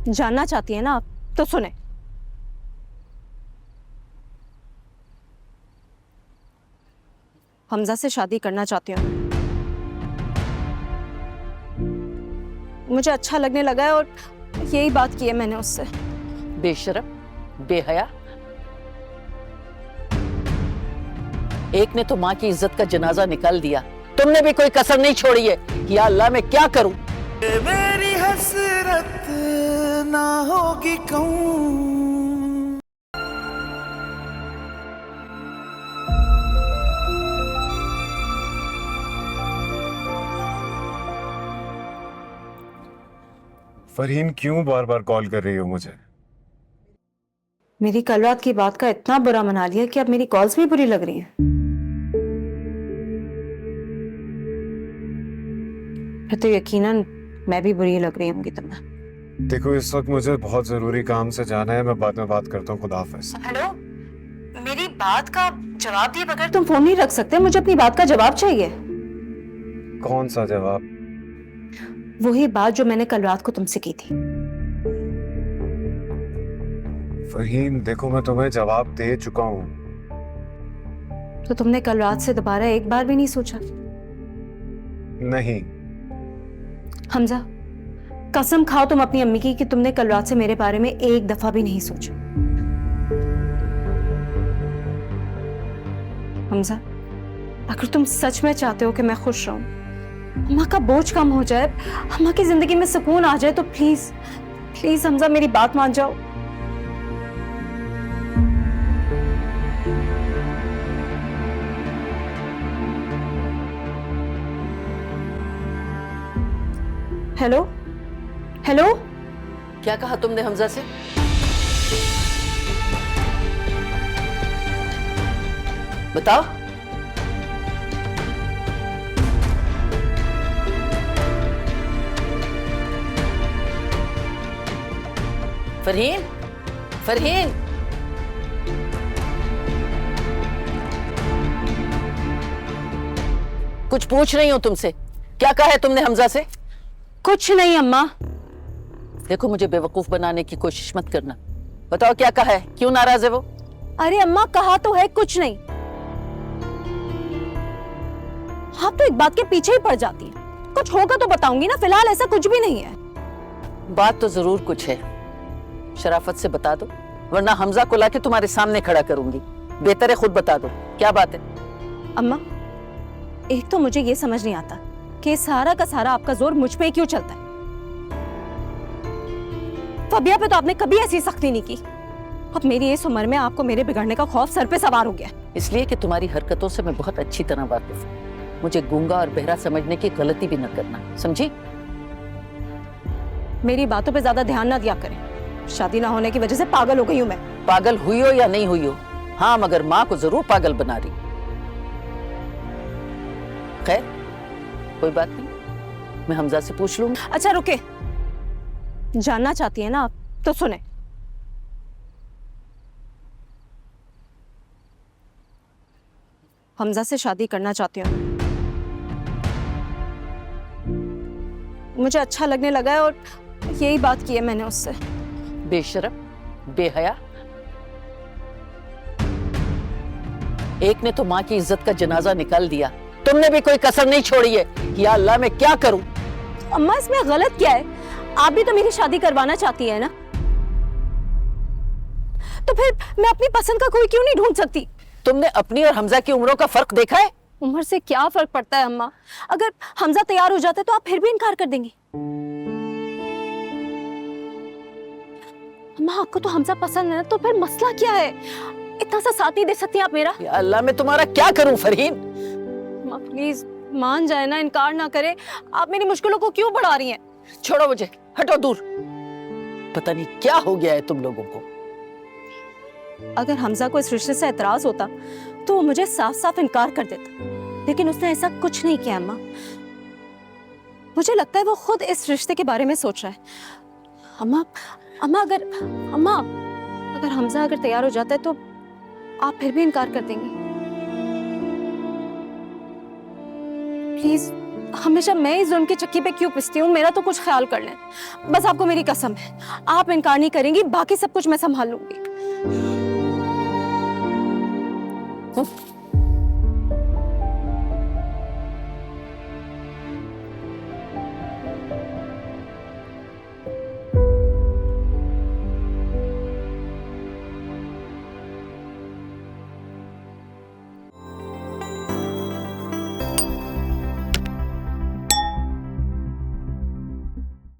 जानना चाहती है ना आप, तो सुने। हमजा से शादी करना चाहती हूँ। मुझे अच्छा लगने लगा है और यही बात की है मैंने उससे। बेशरम, बेहया, एक ने तो माँ की इज्जत का जनाजा निकाल दिया, तुमने भी कोई कसर नहीं छोड़ी है। या अल्लाह मैं क्या करूं? मेरी हसरत ना होगी कहूं। फरहीन क्यों बार बार कॉल कर रही हो मुझे? मेरी कल रात की बात का इतना बुरा मना लिया कि अब मेरी कॉल्स भी बुरी लग रही हैं। फिर तो यकीनन मैं भी बुरी लग रही होंगी तुम्हें। देखो इस वक्त मुझे बहुत जरूरी काम से जाना है, मैं बाद में बात करता हूँ। खुदा हाफिज। हेलो, मेरी बात का जवाब दिए बगैर तुम फोन नहीं रख सकते। मुझे अपनी बात का जवाब चाहिए। कौन सा जवाब? वही बात जो मैंने कल रात को तुमसे की थी। फरहीन देखो मैं तुम्हें जवाब दे चुका हूँ। तो तुमने कल रात से दोबारा एक बार भी नहीं सोचा? नहीं। हमजा, कसम खाओ तुम अपनी अम्मी की कि तुमने कल रात से मेरे बारे में एक दफा भी नहीं सोचा। हमजा, अगर तुम सच में चाहते हो कि मैं खुश रहूं, अम्मा का बोझ कम हो जाए, अम्मा की जिंदगी में सुकून आ जाए, तो प्लीज प्लीज हमजा मेरी बात मान जाओ। हेलो हेलो, क्या कहा तुमने हमजा से? बताओ। फरहीन, फरहीन, कुछ पूछ रही हूं तुमसे, क्या कहा है तुमने हमजा से? कुछ नहीं अम्मा। देखो मुझे बेवकूफ बनाने की कोशिश मत करना। बताओ क्या कहा है, क्यों नाराज है वो? अरे अम्मा, कहा तो है कुछ नहीं। आप तो एक बात के पीछे ही पड़ जाती है। कुछ होगा तो बताऊंगी ना, फिलहाल ऐसा कुछ भी नहीं है। बात तो जरूर कुछ है, शराफत से बता दो, वरना हमजा को लाके तुम्हारे सामने खड़ा करूंगी। बेहतर है खुद बता दो, क्या बात है? अम्मा, एक तो मुझे ये समझ नहीं आता कि सारा का सारा आपका जोर मुझ पे क्यों चलता है। फबिया पे तो आपने कभी ऐसी सख्ती नहीं की। अब मेरी इस उम्र में आपको मेरे बिगड़ने का खौफ सर पे सवार हो गया। इसलिए कि तुम्हारी हरकतों से मैं बहुत अच्छी तरह वाकिफ हूँ। मुझे गूंगा और बहरा समझने की गलती भी न करना, समझी? मेरी बातों पे ज्यादा ध्यान ना दिया करें। शादी ना होने की वजह से पागल हो गई हूं मैं। पागल हुई हो या नहीं हुई हो, हाँ, मगर माँ को जरूर पागल बना रही। खैर कोई बात नहीं, मैं हमजा से पूछ लूंगी। अच्छा रुके, जानना चाहती है ना आप, तो सुने। हमजा से शादी करना चाहती हूँ। मुझे अच्छा लगने लगा है और यही बात की है मैंने उससे। बेशरम, बेहया, एक ने तो माँ की इज्जत का जनाजा निकाल दिया, तुमने भी कोई कसर नहीं छोड़ी है। या अल्लाह मैं क्या करूं? अम्मा, इसमें गलत क्या है? आप भी तो मेरी शादी करवाना चाहती है ना, तो फिर मैं अपनी पसंद का कोई क्यों नहीं ढूंढ सकती? तुमने अपनी और हमजा की उम्रों का फर्क देखा है? उम्र से क्या फर्क पड़ता है अम्मा? अगर हमजा तैयार हो जाता तो आप फिर भी इनकार कर देंगी। अम्मा, आपको तो हमजा पसंद है ना, तो फिर मसला क्या है? इतना सा साथ नहीं दे सकती आप मेरा? या अल्लाह मैं तुम्हारा क्या करूं फरहीन? अम्मा प्लीज मान जाए ना, इनकार ना करे। आप मेरी मुश्किलों को क्यों बढ़ा रही हैं? छोड़ो मुझे, हटो दूर। पता नहीं क्या हो गया है तुम लोगों को। अगर हमजा को इस रिश्ते से एतराज होता तो वो मुझे साफ साफ इनकार कर देता, लेकिन उसने ऐसा कुछ नहीं किया अम्मा। मुझे लगता है वो खुद इस रिश्ते के बारे में सोच रहा है। अम्मा अम्मा अगर हमजा अगर तैयार हो जाता है तो आप फिर भी इनकार कर देंगी? प्लीज हमेशा मैं इस जुल्म की चक्की पे क्यों पिसती हूँ? मेरा तो कुछ ख्याल कर लें। बस आपको मेरी कसम है, आप इनकार नहीं करेंगी, बाकी सब कुछ मैं संभाल लूंगी।